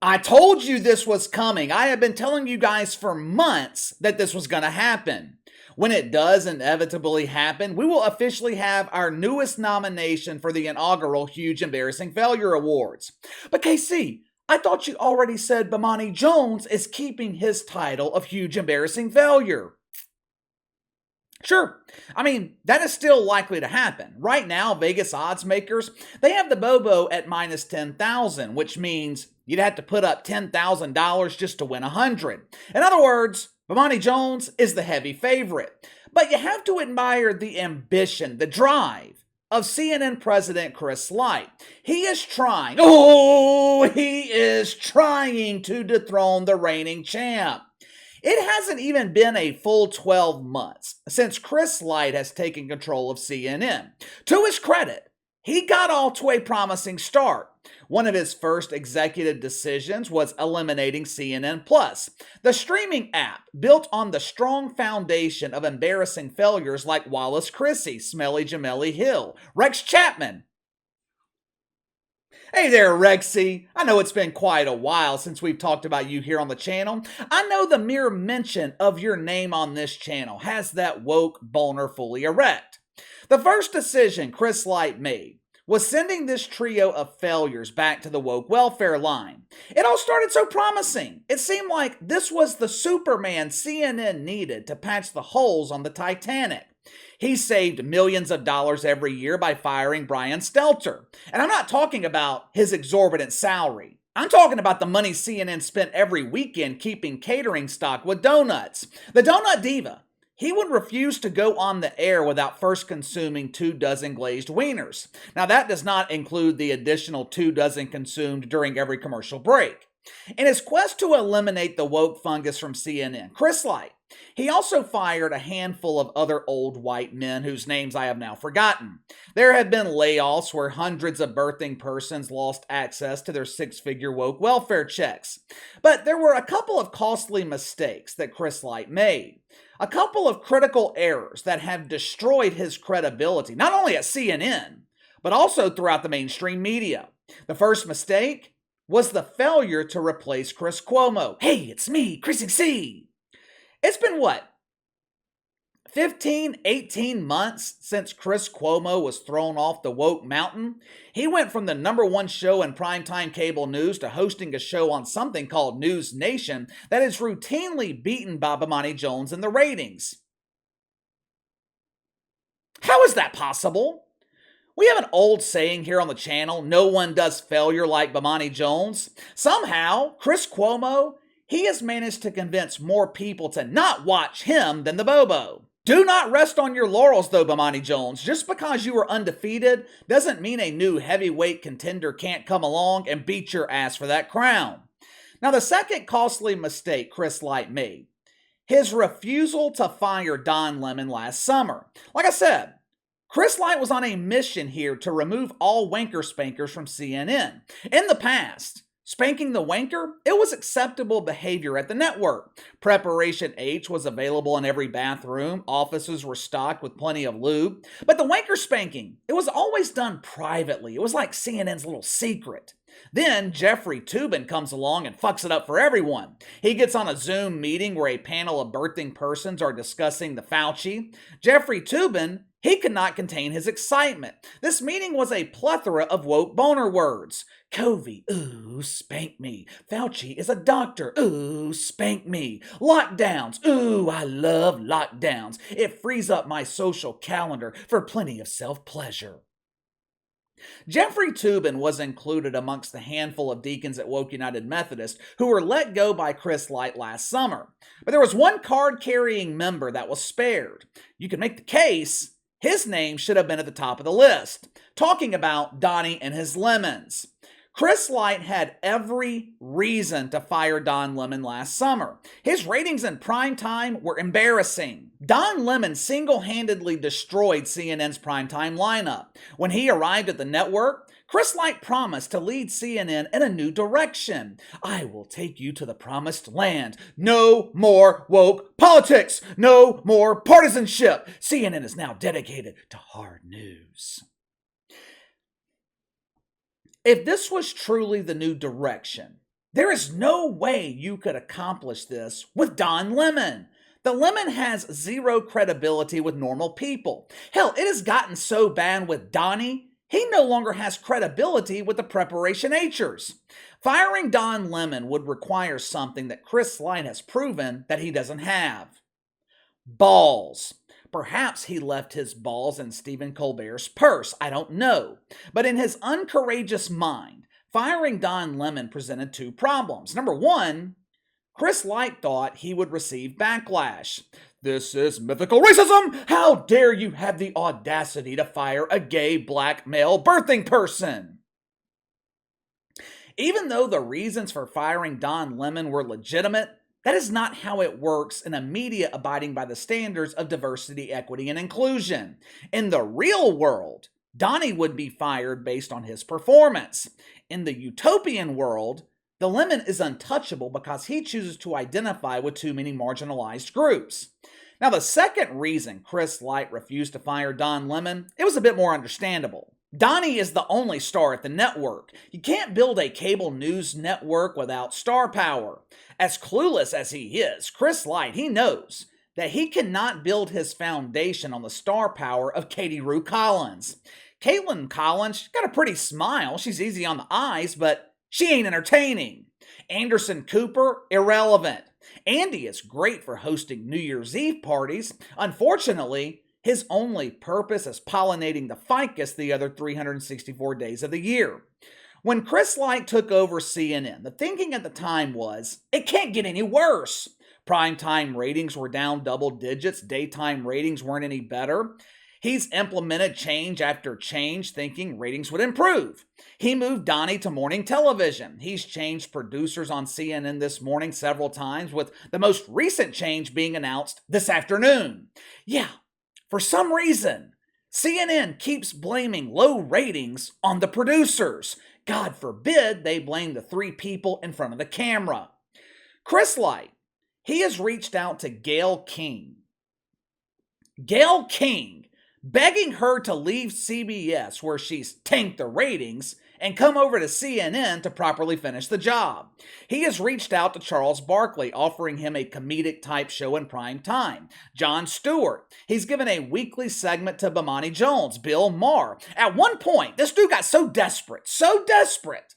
I told you this was coming. I have been telling you guys for months that this was going to happen. When it does inevitably happen, we will officially have our newest nomination for the inaugural Huge Embarrassing Failure Awards. But KC, I thought you already said Bomani Jones is keeping his title of Huge Embarrassing Failure. Sure. I mean, that is still likely to happen. Right now, Vegas odds makers, they have the Bobo at minus 10,000, which means you'd have to put up $10,000 just to win 100. In other words, Bomani Jones is the heavy favorite. But you have to admire the ambition, the drive of CNN President Chris Licht. He is trying to dethrone the reigning champ. It hasn't even been a full 12 months since Chris Licht has taken control of CNN. To his credit, he got off to a promising start. One of his first executive decisions was eliminating CNN Plus, the streaming app built on the strong foundation of embarrassing failures like Wallace Chrissy, Smelly Jamelli Hill, Rex Chapman. Hey there, Rexy. I know it's been quite a while since we've talked about you here on the channel. I know the mere mention of your name on this channel has that woke boner fully erect. The first decision Chris Licht made was sending this trio of failures back to the woke welfare line. It all started so promising. It seemed like this was the Superman CNN needed to patch the holes on the Titanic. He saved millions of dollars every year by firing Brian Stelter. And I'm not talking about his exorbitant salary. I'm talking about the money CNN spent every weekend keeping catering stock with donuts. The Donut Diva, he would refuse to go on the air without first consuming 24 glazed wieners. Now that does not include the additional 24 consumed during every commercial break. In his quest to eliminate the woke fungus from CNN, Chris Licht, he also fired a handful of other old white men whose names I have now forgotten. There have been layoffs where hundreds of birthing persons lost access to their six-figure woke welfare checks. But there were a couple of costly mistakes that Chris Licht made. A couple of critical errors that have destroyed his credibility, not only at CNN, but also throughout the mainstream media. The first mistake was the failure to replace Chris Cuomo. Hey, it's me, Chrissy C. It's been what? 15, 18 months since Chris Cuomo was thrown off the woke mountain. He went from the #1 show in primetime cable news to hosting a show on something called News Nation that is routinely beaten by Bomani Jones in the ratings. How is that possible? We have an old saying here on the channel, no one does failure like Bomani Jones. Somehow, Chris Cuomo, he has managed to convince more people to not watch him than the Bobo. Do not rest on your laurels though, Bomani Jones. Just because you are undefeated doesn't mean a new heavyweight contender can't come along and beat your ass for that crown. Now the second costly mistake Chris Licht made, his refusal to fire Don Lemon last summer. Like I said, Chris Licht was on a mission here to remove all wanker spankers from CNN. In the past, spanking the wanker, it was acceptable behavior at the network. Preparation H was available in every bathroom. Offices were stocked with plenty of lube. But the wanker spanking, it was always done privately. It was like CNN's little secret. Then Jeffrey Toobin comes along and fucks it up for everyone. He gets on a Zoom meeting where a panel of birthing persons are discussing the Fauci. Jeffrey Toobin, he could not contain his excitement. This meeting was a plethora of woke boner words. Covey, ooh, spank me. Fauci is a doctor, ooh, spank me. Lockdowns, ooh, I love lockdowns. It frees up my social calendar for plenty of self-pleasure. Jeffrey Toobin was included amongst the handful of deacons at Woke United Methodist who were let go by Chris Licht last summer. But there was one card-carrying member that was spared. You can make the case his name should have been at the top of the list. Talking about Donnie and his lemons. Chris Licht had every reason to fire Don Lemon last summer. His ratings in prime time were embarrassing. Don Lemon single-handedly destroyed CNN's primetime lineup. When he arrived at the network, Chris Licht promised to lead CNN in a new direction. I will take you to the promised land. No more woke politics. No more partisanship. CNN is now dedicated to hard news. If this was truly the new direction, There is no way you could accomplish this with Don Lemon. The Lemon has zero credibility with normal people. Hell, it has gotten so bad with Donnie, he no longer has credibility with the Preparation H'ers. Firing Don Lemon would require something that Chris Licht has proven that he doesn't have. Balls. Perhaps he left his balls in Stephen Colbert's purse, I don't know. But in his uncourageous mind, firing Don Lemon presented two problems. Number one, Chris Licht thought he would receive backlash. This is mythical racism! How dare you have the audacity to fire a gay black male birthing person? Even though the reasons for firing Don Lemon were legitimate, that is not how it works in a media abiding by the standards of diversity, equity, and inclusion. In the real world, Donnie would be fired based on his performance. In the utopian world, the Lemon is untouchable because he chooses to identify with too many marginalized groups. Now, the second reason Chris Licht refused to fire Don Lemon, it was a bit more understandable. Donnie is the only star at the network. You can't build a cable news network without star power. As clueless as he is, Chris Licht, he knows that he cannot build his foundation on the star power of Katie Rue Collins. Caitlin Collins, she's got a pretty smile. She's easy on the eyes, but she ain't entertaining. Anderson Cooper, irrelevant. Andy is great for hosting New Year's Eve parties. Unfortunately, his only purpose is pollinating the ficus the other 364 days of the year. When Chris Licht took over CNN, the thinking at the time was, it can't get any worse. Primetime ratings were down double digits. Daytime ratings weren't any better. He's implemented change after change, thinking ratings would improve. He moved Donnie to morning television. He's changed producers on CNN this morning several times, with the most recent change being announced this afternoon. Yeah, for some reason, CNN keeps blaming low ratings on the producers. God forbid they blame the three people in front of the camera. Chris Licht, he has reached out to Gayle King. Gayle King, begging her to leave CBS, where she's tanked the ratings, and come over to CNN to properly finish the job. He has reached out to Charles Barkley, offering him a comedic type show in prime time. Jon Stewart, he's given a weekly segment to Bomani Jones. Bill Maher. At one point, this dude got so desperate,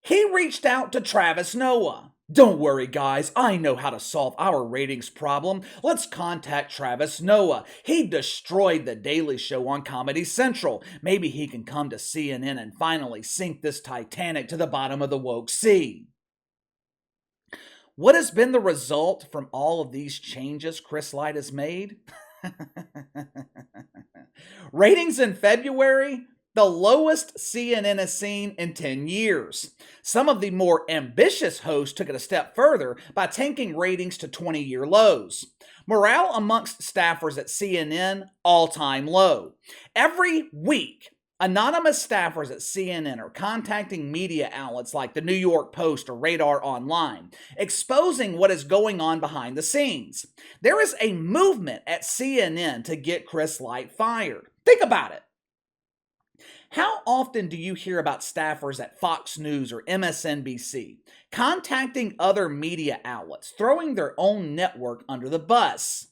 he reached out to Travis Noah. Don't worry, guys, I know how to solve our ratings problem. Let's contact Travis Noah. He destroyed The Daily Show on Comedy Central. Maybe he can come to CNN and finally sink this Titanic to the bottom of the woke sea. What has been the result from all of these changes Chris Licht has made? Ratings in February, the lowest CNN has seen in 10 years. Some of the more ambitious hosts took it a step further by tanking ratings to 20-year lows. Morale amongst staffers at CNN, all-time low. Every week, anonymous staffers at CNN are contacting media outlets like the New York Post or Radar Online, exposing what is going on behind the scenes. There is a movement at CNN to get Chris Licht fired. Think about it. How often do you hear about staffers at Fox News or MSNBC contacting other media outlets, throwing their own network under the bus?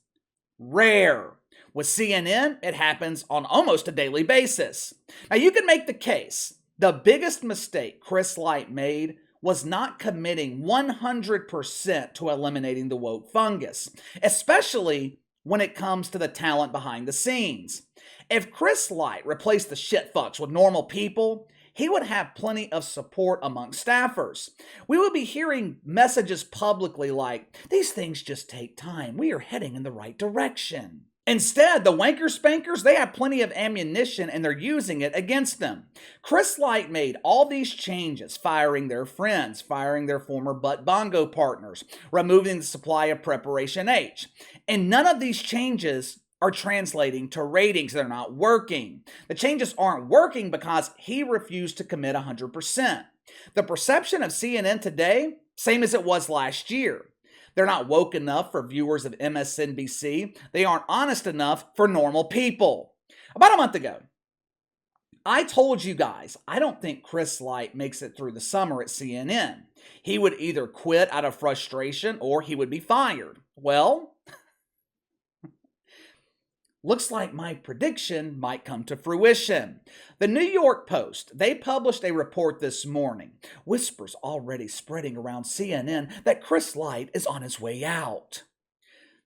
Rare. With CNN, it happens on almost a daily basis. Now, you can make the case the biggest mistake Chris Licht made was not committing 100% to eliminating the woke fungus, especially when it comes to the talent behind the scenes. If Chris Licht replaced the shit fucks with normal people, he would have plenty of support among staffers. We would be hearing messages publicly like, these things just take time. We are heading in the right direction. Instead, the wanker spankers, they have plenty of ammunition and they're using it against them. Chris Licht made all these changes, firing their friends, firing their former butt bongo partners, removing the supply of Preparation H. And none of these changes are translating to ratings. They're not working. The changes aren't working because he refused to commit 100%. The perception of CNN today, same as it was last year. They're not woke enough for viewers of MSNBC. They aren't honest enough for normal people. About a month ago, I told you guys, I don't think Chris Licht makes it through the summer at CNN. He would either quit out of frustration or he would be fired. Well, looks like my prediction might come to fruition. The New York Post, they published a report this morning. Whispers already spreading around CNN that Chris Licht is on his way out.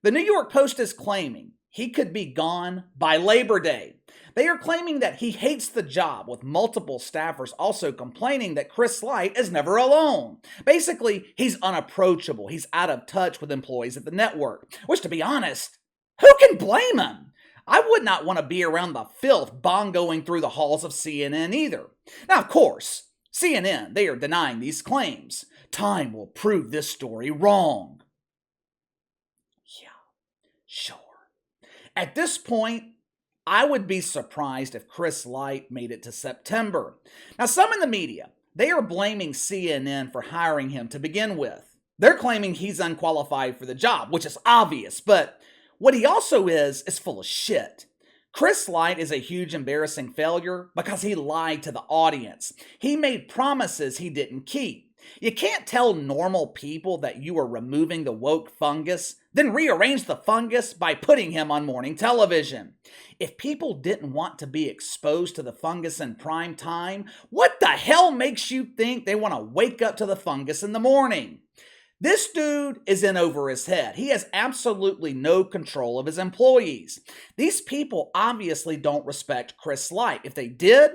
The New York Post is claiming he could be gone by Labor Day. They are claiming that he hates the job, with multiple staffers also complaining that Chris Licht is never alone. Basically, he's unapproachable. He's out of touch with employees at the network, which, to be honest, who can blame him? I would not want to be around the filth bongoing through the halls of CNN either. Now, of course, CNN, they are denying these claims. Time will prove this story wrong. Yeah, sure. At this point, I would be surprised if Chris Licht made it to September. Now, some in the media, they are blaming CNN for hiring him to begin with. They're claiming he's unqualified for the job, which is obvious, but what he also is full of shit. Chris Licht is a huge embarrassing failure because he lied to the audience. He made promises he didn't keep. You can't tell normal people that you are removing the woke fungus, then rearrange the fungus by putting him on morning television. If people didn't want to be exposed to the fungus in prime time, what the hell makes you think they want to wake up to the fungus in the morning? This dude is in over his head. He has absolutely no control of his employees. These people obviously don't respect Chris Licht. If they did,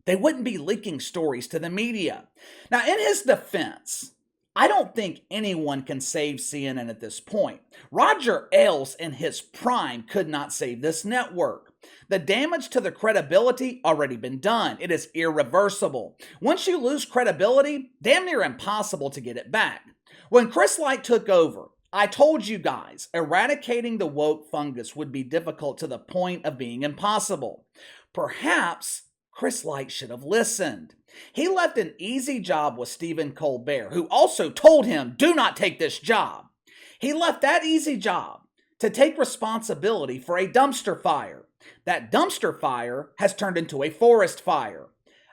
they wouldn't be leaking stories to the media. Now, in his defense, I don't think anyone can save CNN at this point. Roger Ailes in his prime could not save this network. The damage to the credibility already been done. It is irreversible. Once you lose credibility, damn near impossible to get it back. When Chris Licht took over, I told you guys, eradicating the woke fungus would be difficult to the point of being impossible. Perhaps Chris Licht should have listened. He left an easy job with Stephen Colbert, who also told him, do not take this job. He left that easy job to take responsibility for a dumpster fire. That dumpster fire has turned into a forest fire.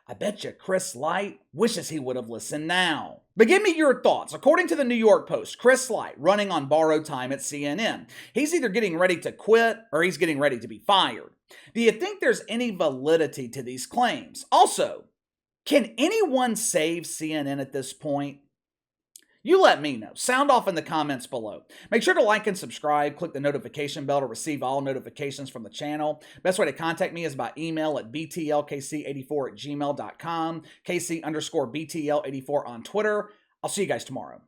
I bet you Chris Licht wishes he would have listened now. But give me your thoughts. According to the New York Post, Chris Licht running on borrowed time at CNN. He's either getting ready to quit or he's getting ready to be fired. Do you think there's any validity to these claims? Also, can anyone save CNN at this point? You let me know. Sound off in the comments below. Make sure to like and subscribe. Click the notification bell to receive all notifications from the channel. Best way to contact me is by email at btlkc84@gmail.com, KC_BTL84 on Twitter. I'll see you guys tomorrow.